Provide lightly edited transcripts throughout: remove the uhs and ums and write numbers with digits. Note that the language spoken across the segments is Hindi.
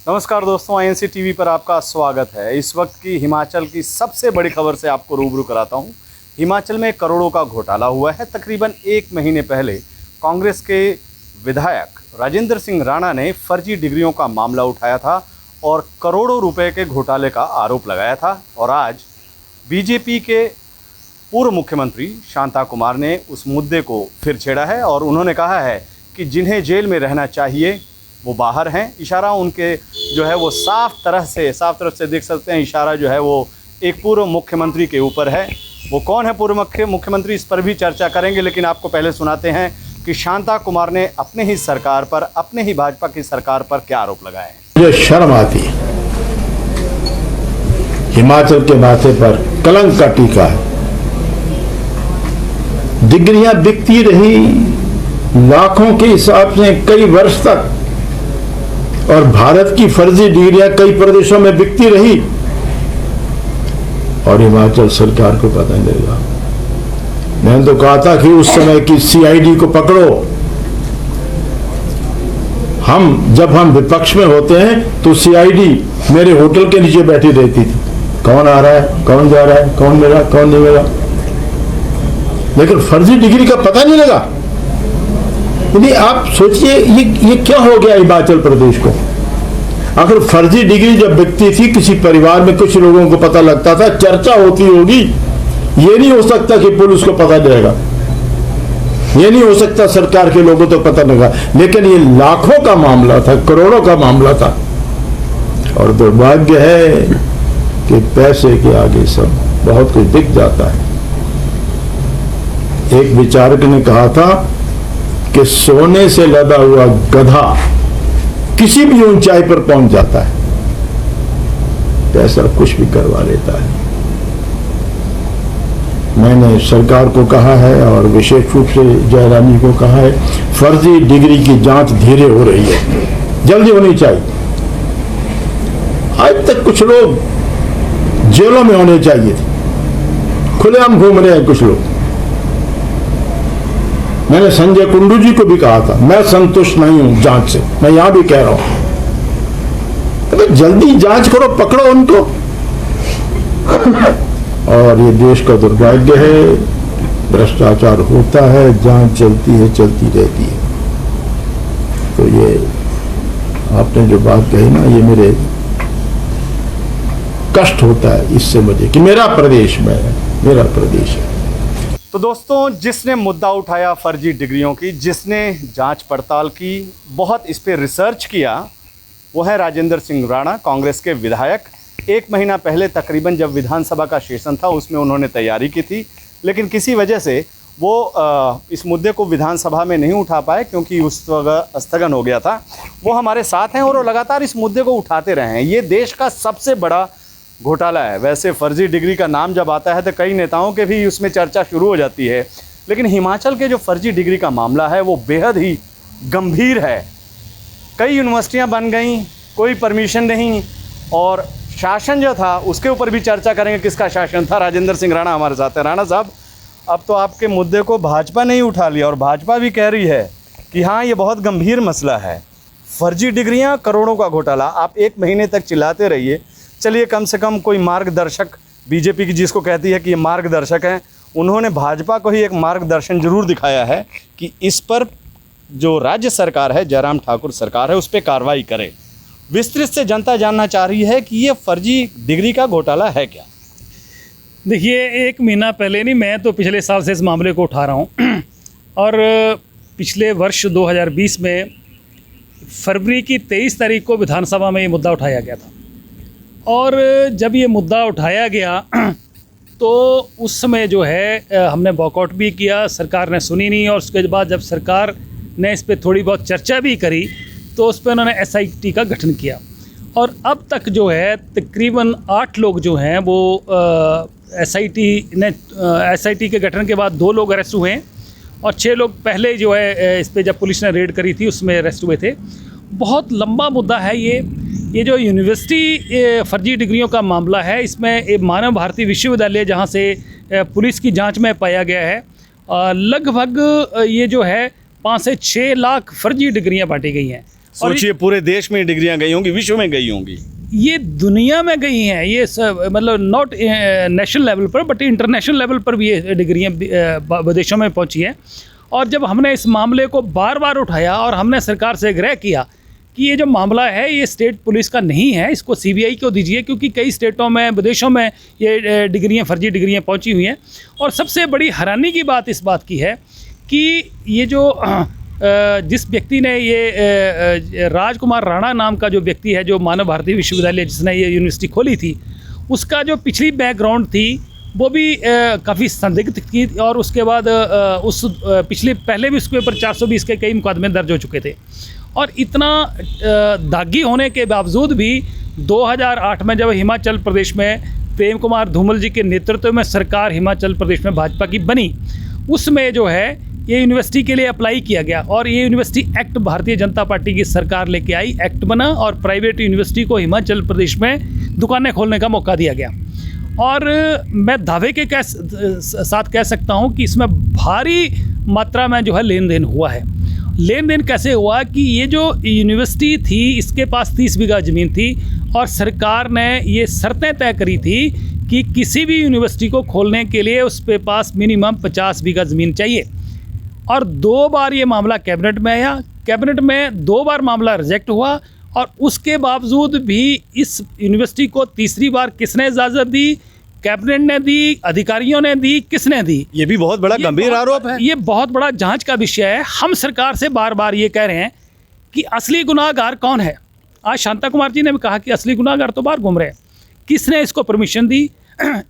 नमस्कार दोस्तों, आईएनसी टीवी पर आपका स्वागत है। इस वक्त की हिमाचल की सबसे बड़ी खबर से आपको रूबरू कराता हूं। हिमाचल में करोड़ों का घोटाला हुआ है। तकरीबन 1 महीने पहले कांग्रेस के विधायक राजेंद्र सिंह राणा ने फर्जी डिग्रियों का मामला उठाया था और करोड़ों रुपए के घोटाले का आरोप लगाया था। और आज बीजेपी के पूर्व मुख्यमंत्री शांता कुमार ने उस मुद्दे को फिर छेड़ा है और उन्होंने कहा है कि जिन्हें जेल में रहना चाहिए वो बाहर हैं। इशारा उनके जो है वो साफ तरफ से देख सकते हैं। इशारा जो है वो एक पूर्व मुख्यमंत्री के ऊपर है। वो कौन है पूर्व मुख्यमंत्री, इस पर भी चर्चा करेंगे, लेकिन आपको पहले सुनाते हैं कि शांता कुमार ने अपने ही सरकार पर, अपने ही भाजपा की सरकार पर क्या आरोप लगाए हैं। मुझे शर्म आती है, हिमाचल के माथे पर कलंक का टीका है। डिग्रियां बिकती रही लाखों के हिसाब से कई वर्ष तक, और भारत की फर्जी डिग्रियां कई प्रदेशों में बिकती रही और हिमाचल सरकार को पता नहीं लगा। मैंने तो कहा था कि उस समय की सीआईडी को पकड़ो। जब हम विपक्ष में होते हैं तो सीआईडी मेरे होटल के नीचे बैठी रहती थी, कौन आ रहा है, कौन जा रहा है, कौन मिला, कौन नहीं मिला, लेकिन फर्जी डिग्री का पता नहीं लगा। यदि आप सोचिए ये क्या हो गया हिमाचल प्रदेश को। आखिर फर्जी डिग्री जब बिकती थी, किसी परिवार में कुछ लोगों को पता लगता था, चर्चा होती होगी। ये नहीं हो सकता कि पुलिस को पता लगेगा, ये नहीं हो सकता सरकार के लोगों तो पता लगा, लेकिन ये लाखों का मामला था, करोड़ों का मामला था। और दुर्भाग्य है कि पैसे के आगे सब बहुत कुछ दिख जाता है। एक विचारक ने कहा था कि सोने से लदा हुआ गधा किसी भी ऊंचाई पर पहुंच जाता है, पैसा कुछ भी करवा लेता है। मैंने सरकार को कहा है और विशेष रूप से जयराम जी को कहा है, फर्जी डिग्री की जांच धीरे हो रही है, जल्दी होनी चाहिए। आज तक कुछ लोग जेलों में होने चाहिए थे, खुलेआम घूम रहे हैं कुछ लोग। मैंने संजय कुंडू जी को भी कहा था, मैं संतुष्ट नहीं हूं जांच से, मैं यहां भी कह रहा हूं, तो जल्दी जांच करो, पकड़ो उनको। और ये देश का दुर्भाग्य है, भ्रष्टाचार होता है, जांच चलती है, चलती रहती है। तो ये आपने जो बात कही ना, ये मेरे कष्ट होता है इससे मुझे कि मेरा प्रदेश में है, मेरा प्रदेश है। तो दोस्तों, जिसने मुद्दा उठाया फर्जी डिग्रियों की, जिसने जांच पड़ताल की, बहुत इस पे रिसर्च किया, वो है राजेंद्र सिंह राणा, कांग्रेस के विधायक। 1 महीना पहले तकरीबन जब विधानसभा का सेशन था, उसमें उन्होंने तैयारी की थी, लेकिन किसी वजह से वो इस मुद्दे को विधानसभा में नहीं उठा पाए, क्योंकि उस वक्त स्थगन हो गया था। वो हमारे साथ हैं और वो लगातार इस मुद्दे को उठाते रहे हैं। ये देश का सबसे बड़ा घोटाला है। वैसे फर्जी डिग्री का नाम जब आता है तो कई नेताओं के भी उसमें चर्चा शुरू हो जाती है, लेकिन हिमाचल के जो फर्जी डिग्री का मामला है वो बेहद ही गंभीर है। कई यूनिवर्सिटियां बन गई, कोई परमिशन नहीं, और शासन जो था उसके ऊपर भी चर्चा करेंगे, किसका शासन था। राजेंद्र सिंह राणा हमारे साथ है। राणा साहब, अब तो आपके मुद्दे को भाजपा ने ही उठा लिया और भाजपा भी कह रही है कि हाँ, ये बहुत गंभीर मसला है। फर्जी डिग्रियाँ, करोड़ों का घोटाला। आप 1 महीने तक चिल्लाते रहिए, चलिए कम से कम कोई मार्गदर्शक, बीजेपी की जिसको कहती है कि ये मार्गदर्शक हैं, उन्होंने भाजपा को ही एक मार्गदर्शन जरूर दिखाया है कि इस पर जो राज्य सरकार है, जयराम ठाकुर सरकार है, उस पर कार्रवाई करे। विस्तृत से जनता जानना चाह रही है कि ये फर्जी डिग्री का घोटाला है क्या। देखिए, 1 महीना पहले नहीं, मैं तो पिछले साल से इस मामले को उठा रहा हूँ। और पिछले वर्ष 2020 में फरवरी की 23 तारीख को विधानसभा में ये मुद्दा उठाया गया था। और जब ये मुद्दा उठाया गया तो उस समय जो है हमने वॉकआउट भी किया, सरकार ने सुनी नहीं। और उसके बाद जब सरकार ने इस पर थोड़ी बहुत चर्चा भी करी तो उस पर उन्होंने एसआईटी का गठन किया। और अब तक जो है तकरीबन 8 लोग जो हैं वो एसआईटी के गठन के बाद 2 लोग अरेस्ट हुए हैं और 6 लोग पहले जो है इस पर जब पुलिस ने रेड करी थी उसमें अरेस्ट हुए थे। बहुत लंबा मुद्दा है ये जो यूनिवर्सिटी फर्जी डिग्रियों का मामला है, इसमें मानव भारती विश्वविद्यालय जहां से पुलिस की जांच में पाया गया है, लगभग ये जो है 5 से 6 लाख फर्जी डिग्रियां बांटी गई हैं। सोचिए पूरे देश में डिग्रियां गई होंगी, विश्व में गई होंगी। ये दुनिया में गई हैं, ये मतलब नॉट नेशनल लेवल पर बट इंटरनेशनल लेवल पर भी ये डिग्रियाँ विदेशों में पहुंची हैं। और जब हमने इस मामले को बार बार उठाया और हमने सरकार से आग्रह किया कि ये जो मामला है ये स्टेट पुलिस का नहीं है, इसको सीबीआई को दीजिए, क्योंकि कई स्टेटों में विदेशों में ये डिग्रियाँ, फर्जी डिग्रियाँ पहुंची हुई हैं। और सबसे बड़ी हैरानी की बात इस बात की है कि ये जो जिस व्यक्ति ने ये राजकुमार राणा नाम का जो व्यक्ति है, जो मानव भारती विश्वविद्यालय जिसने ये यूनिवर्सिटी खोली थी, उसका जो पिछली बैकग्राउंड थी वो भी काफ़ी संदिग्ध थी। और उसके बाद पहले भी उसके ऊपर 420 के कई मुकदमे दर्ज हो चुके थे। और इतना दागी होने के बावजूद भी 2008 में जब हिमाचल प्रदेश में प्रेम कुमार धूमल जी के नेतृत्व में सरकार हिमाचल प्रदेश में भाजपा की बनी, उसमें जो है ये यूनिवर्सिटी के लिए अप्लाई किया गया और ये university act Bharatiya Janata party की सरकार लेके आई, एक्ट बना और प्राइवेट यूनिवर्सिटी को हिमाचल प्रदेश में दुकानें खोलने का मौका दिया गया। और मैं दावे के साथ कह सकता हूँ कि इसमें भारी मात्रा में जो है लेन देन हुआ है। लेन देन कैसे हुआ कि ये जो यूनिवर्सिटी थी इसके पास 30 बीघा ज़मीन थी और सरकार ने ये शर्तें तय करी थी कि किसी भी यूनिवर्सिटी को खोलने के लिए उसके पास मिनिमम 50 बीघा ज़मीन चाहिए। और 2 बार ये मामला कैबिनेट में आया, कैबिनेट में 2 बार मामला रिजेक्ट हुआ और उसके बावजूद भी इस यूनिवर्सिटी को तीसरी बार किसने इजाज़त दी? कैबिनेट ने दी, अधिकारियों ने दी, किसने दी? ये भी बहुत बड़ा गंभीर आरोप है। ये बहुत बड़ा जांच का विषय है। हम सरकार से बार बार ये कह रहे हैं कि असली गुनाहगार कौन है। आज शांता कुमार जी ने भी कहा कि असली गुनाहगार तो बाहर घूम रहे हैं। किसने इसको परमिशन दी?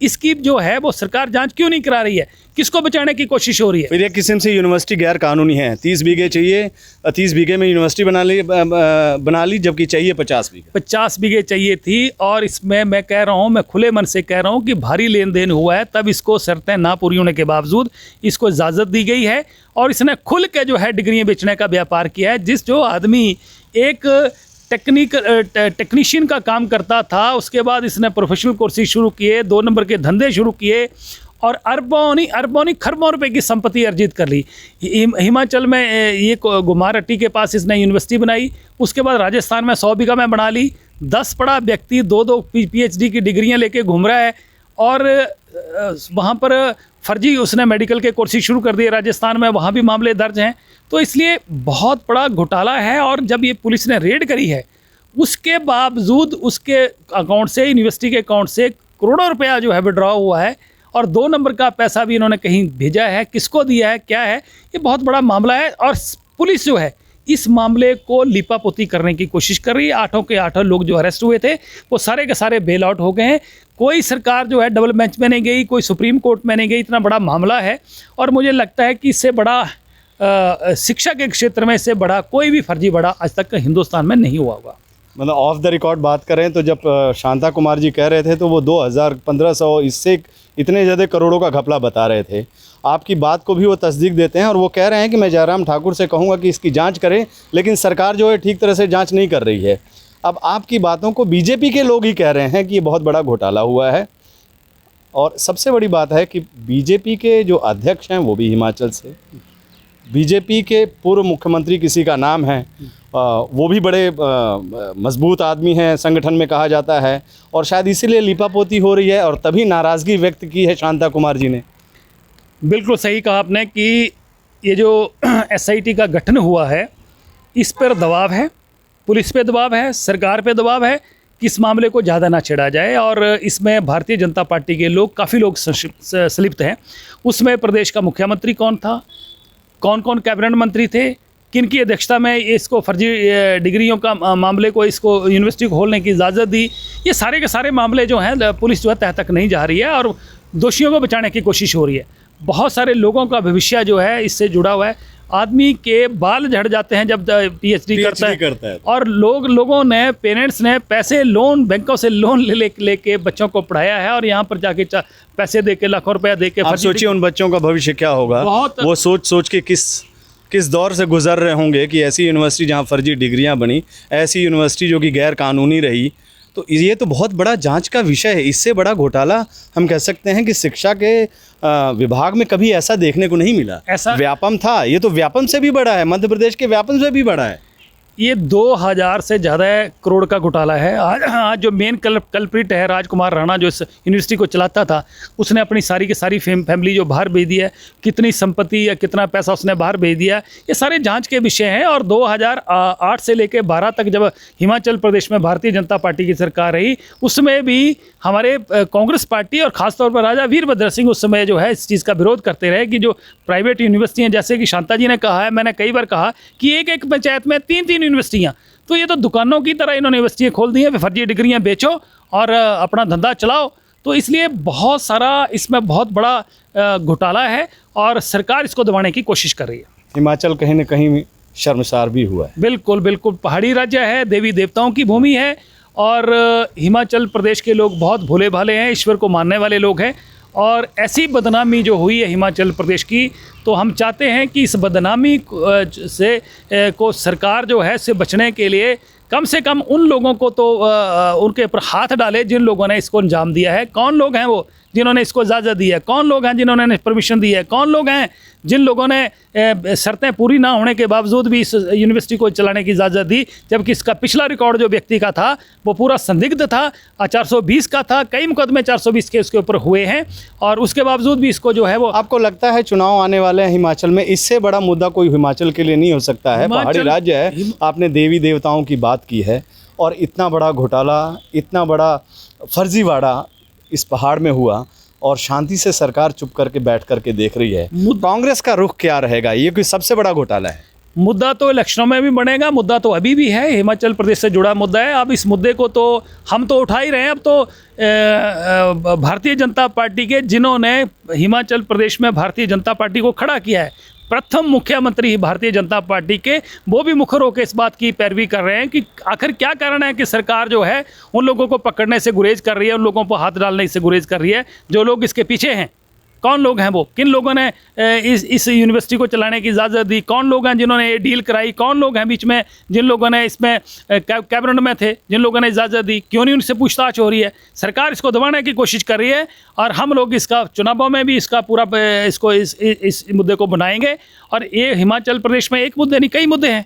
इसकी जो है वो सरकार जांच क्यों नहीं करा रही है? किसको बचाने की कोशिश हो रही है? फिर एक किस्म से यूनिवर्सिटी गैर कानूनी है। 30 बीघे चाहिए, 30 बीघे में यूनिवर्सिटी बना ली जबकि चाहिए 50 बीघे। 50 बीघे चाहिए थी और इसमें मैं कह रहा हूँ, मैं खुले मन से कह रहा हूँ कि भारी लेन देन हुआ है, तब इसको शर्तें ना पूरी होने के बावजूद इसको इजाज़त दी गई है और इसने खुल के जो है डिग्रियाँ बेचने का व्यापार किया है। जो आदमी एक टेक्नीशियन का काम करता था, उसके बाद इसने प्रोफेशनल कोर्सेज शुरू किए, 2 नंबर के धंधे शुरू किए और अरबों खरबों रुपए की संपत्ति अर्जित कर ली। हिमाचल में ये गुमारहट्टी के पास इसने यूनिवर्सिटी बनाई, उसके बाद राजस्थान में 100 बीघा में बना ली। 10 पढ़ा व्यक्ति 2-2 PhD की डिग्रियां लेके घूम रहा है और वहाँ पर फर्जी उसने मेडिकल के कोर्सेज शुरू कर दिए राजस्थान में, वहाँ भी मामले दर्ज हैं। तो इसलिए बहुत बड़ा घोटाला है। और जब ये पुलिस ने रेड करी है उसके बावजूद उसके अकाउंट से, यूनिवर्सिटी के अकाउंट से करोड़ों रुपया जो है विड्रॉ हुआ है और 2 नंबर का पैसा भी इन्होंने कहीं भेजा है, किसको दिया है, क्या है, ये बहुत बड़ा मामला है। और पुलिस जो है इस मामले को लिपापोती करने की कोशिश कर रही है। 8 के 8 लोग जो अरेस्ट हुए थे वो सारे के सारे बेल आउट हो गए हैं। कोई सरकार जो है डबल बेंच में नहीं गई, कोई सुप्रीम कोर्ट में नहीं गई। इतना बड़ा मामला है और मुझे लगता है कि इससे बड़ा शिक्षा के क्षेत्र में इससे बड़ा कोई भी फर्जी बड़ा आज तक हिंदुस्तान में नहीं हुआ होगा। मतलब ऑफ द रिकॉर्ड बात करें तो जब शांता कुमार जी कह रहे थे तो वो 2000-1500 इससे इतने ज़्यादा करोड़ों का घपला बता रहे थे। आपकी बात को भी वो तस्दीक देते हैं और वो कह रहे हैं कि मैं जयराम ठाकुर से कहूँगा कि इसकी जांच करें, लेकिन सरकार जो है ठीक तरह से जांच नहीं कर रही है। अब आपकी बातों को बीजेपी के लोग ही कह रहे हैं कि ये बहुत बड़ा घोटाला हुआ है। और सबसे बड़ी बात है कि बीजेपी के जो अध्यक्ष हैं वो भी हिमाचल से, बीजेपी के पूर्व मुख्यमंत्री किसी का नाम है, वो भी बड़े मजबूत आदमी हैं संगठन में कहा जाता है और शायद इसीलिए लिपापोती हो रही है और तभी नाराज़गी व्यक्त की है शांता कुमार जी ने। बिल्कुल सही कहा आपने कि ये जो SIT का गठन हुआ है इस पर दबाव है, पुलिस पे दबाव है, सरकार पे दबाव है कि इस मामले को ज़्यादा ना छेड़ा जाए। और इसमें भारतीय जनता पार्टी के लोग, काफ़ी लोग संलिप्त हैं। उसमें प्रदेश का मुख्यमंत्री कौन था, कौन कौन कैबिनेट मंत्री थे, किन की अध्यक्षता में इसको फर्जी डिग्रियों का मामले को, इसको यूनिवर्सिटी को खोलने की इजाज़त दी, ये सारे के सारे मामले जो हैं पुलिस जो है तह तक नहीं जा रही है और दोषियों को बचाने की कोशिश हो रही है। बहुत सारे लोगों का भविष्य जो है इससे जुड़ा हुआ है। आदमी के बाल झड़ जाते हैं जब PhD करता है। और लोगों ने, पेरेंट्स ने पैसे लोन, बैंकों से लोन लेके बच्चों को पढ़ाया है और यहाँ पर जाके पैसे दे के, लाखों रुपया दे के। आप सोचिए उन बच्चों का भविष्य क्या होगा। वो सोच के किस दौर से गुजर रहे होंगे कि ऐसी यूनिवर्सिटी जहाँ फर्जी डिग्रियाँ बनी, ऐसी यूनिवर्सिटी जो कि गैर कानूनी रही। तो ये तो बहुत बड़ा जांच का विषय है। इससे बड़ा घोटाला हम कह सकते हैं कि शिक्षा के विभाग में कभी ऐसा देखने को नहीं मिला। ऐसा व्यापम था, ये तो व्यापम से भी बड़ा है, मध्य प्रदेश के व्यापम से भी बड़ा है। ये 2000 से ज़्यादा करोड़ का घोटाला है। आज जो मेन कल्प्रिट है राजकुमार राणा, जो इस यूनिवर्सिटी को चलाता था, उसने अपनी सारी की सारी फैमिली जो बाहर भेज दी है, कितनी संपत्ति या कितना पैसा उसने बाहर भेज दिया, ये सारे जांच के विषय हैं। और 2008 से लेकर 12 तक जब हिमाचल प्रदेश में भारतीय जनता पार्टी की सरकार रही, उसमें भी हमारे कांग्रेस पार्टी और ख़ासतौर पर राजा वीरभद्र सिंह उस समय जो है इस चीज़ का विरोध करते रहे कि जो प्राइवेट यूनिवर्सिटियाँ, जैसे कि शांता जी ने कहा है, मैंने कई बार कहा कि एक पंचायत में 3 यूनिवर्सिटियाँ, तो ये तो दुकानों की तरह इन्होंने यूनिवर्सिटियाँ खोल दी हैं, फर्जी डिग्रियाँ बेचो और अपना धंधा चलाओ। तो इसलिए बहुत सारा इसमें बहुत बड़ा घोटाला है और सरकार इसको दबाने की कोशिश कर रही है। हिमाचल कहीं न कहीं शर्मसार भी हुआ है। बिल्कुल बिल्कुल, पहाड़ी राज्य है, देवी देवताओं की भूमि है और हिमाचल प्रदेश के लोग बहुत भोले भाले हैं, ईश्वर को मानने वाले लोग हैं। और ऐसी बदनामी जो हुई है हिमाचल प्रदेश की, तो हम चाहते हैं कि इस बदनामी को सरकार जो है से बचने के लिए कम से कम उन लोगों को तो उनके ऊपर हाथ डाले जिन लोगों ने इसको अंजाम दिया है। कौन लोग हैं वो जिन्होंने इसको इजाज़त दी है? कौन लोग हैं जिन्होंने परमिशन दी है? कौन लोग हैं जिन लोगों ने शर्तें पूरी ना होने के बावजूद भी इस यूनिवर्सिटी को चलाने की इजाज़त दी, जबकि इसका पिछला रिकॉर्ड जो व्यक्ति का था वो पूरा संदिग्ध था, 420 का था, कई मुकदमे 420 के उसके ऊपर हुए हैं और उसके बावजूद भी इसको जो है वो। आपको लगता है चुनाव आने वाले हैं हिमाचल में, इससे बड़ा मुद्दा कोई हिमाचल के लिए नहीं हो सकता है? पहाड़ी राज्य है, आपने देवी देवताओं की बात की है और इतना बड़ा घोटाला, इतना बड़ा फर्जीवाड़ा इस पहाड़ में हुआ और शांति से सरकार चुप करके बैठ करके देख रही है। कांग्रेस का रुख क्या रहेगा? ये कोई सबसे बड़ा घोटाला है। मुद्दा तो इलेक्शनों में भी बनेगा, मुद्दा तो अभी भी है, हिमाचल प्रदेश से जुड़ा मुद्दा है। अब इस मुद्दे को तो हम तो उठा ही रहे हैं। अब तो भारतीय जनता पार्टी के जिन्होंने हिमाचल प्रदेश में भारतीय जनता पार्टी को खड़ा किया है, प्रथम मुख्यमंत्री भारतीय जनता पार्टी के, वो भी मुखर होकर इस बात की पैरवी कर रहे हैं कि आखिर क्या कारण है कि सरकार जो है उन लोगों को पकड़ने से गुरेज कर रही है, उन लोगों को हाथ डालने से गुरेज कर रही है जो लोग इसके पीछे हैं। कौन लोग हैं वो? किन लोगों ने इस यूनिवर्सिटी को चलाने की इजाज़त दी? कौन लोग हैं जिन्होंने ये डील कराई? कौन लोग हैं बीच में जिन लोगों ने इसमें कैबिनेट में थे, जिन लोगों ने इजाज़त दी? क्यों नहीं उनसे पूछताछ हो रही है? सरकार इसको दबाने की कोशिश कर रही है और हम लोग इसका चुनावों में भी इसका पूरा इसको इस मुद्दे को बनाएंगे। और ये हिमाचल प्रदेश में एक मुद्दे नहीं, कई मुद्दे हैं।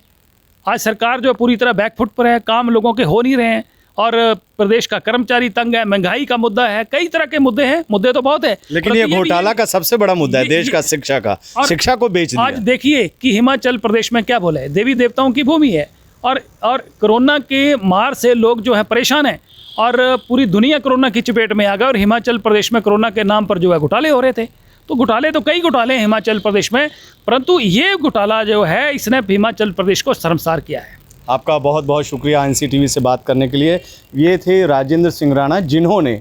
आज सरकार जो पूरी तरह बैकफुट पर है, काम लोगों के हो नहीं रहे हैं और प्रदेश का कर्मचारी तंग है, महंगाई का मुद्दा है, कई तरह के मुद्दे हैं, मुद्दे तो बहुत है। लेकिन ये घोटाला का सबसे बड़ा मुद्दा है देश का, शिक्षा का, शिक्षा को बेच दिया। आज देखिए कि हिमाचल प्रदेश में क्या बोले, देवी देवताओं की भूमि है और कोरोना के मार से लोग जो है परेशान हैं और पूरी दुनिया कोरोना की चपेट में आ गया और हिमाचल प्रदेश में कोरोना के नाम पर जो है घोटाले हो रहे थे। तो घोटाले तो कई घोटाले हैं हिमाचल प्रदेश में, परंतु ये घोटाला जो है इसने हिमाचल प्रदेश को शर्मसार किया है। आपका बहुत बहुत शुक्रिया NCTV से बात करने के लिए। ये थे राजेंद्र सिंह राणा, जिन्होंने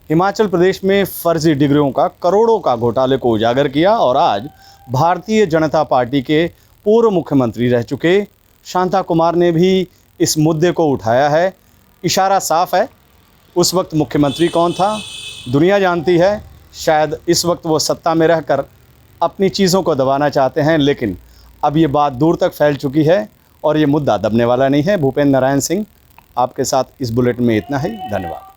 हिमाचल प्रदेश में फर्जी डिग्रियों का, करोड़ों का घोटाले को उजागर किया और आज भारतीय जनता पार्टी के पूर्व मुख्यमंत्री रह चुके शांता कुमार ने भी इस मुद्दे को उठाया है। इशारा साफ है, उस वक्त मुख्यमंत्री कौन था दुनिया जानती है। शायद इस वक्त वो सत्ता में रहकर अपनी चीज़ों को दबाना चाहते हैं, लेकिन अब ये बात दूर तक फैल चुकी है और ये मुद्दा दबने वाला नहीं है। भूपेंद्र नारायण सिंह आपके साथ इस बुलेटिन में इतना ही। धन्यवाद।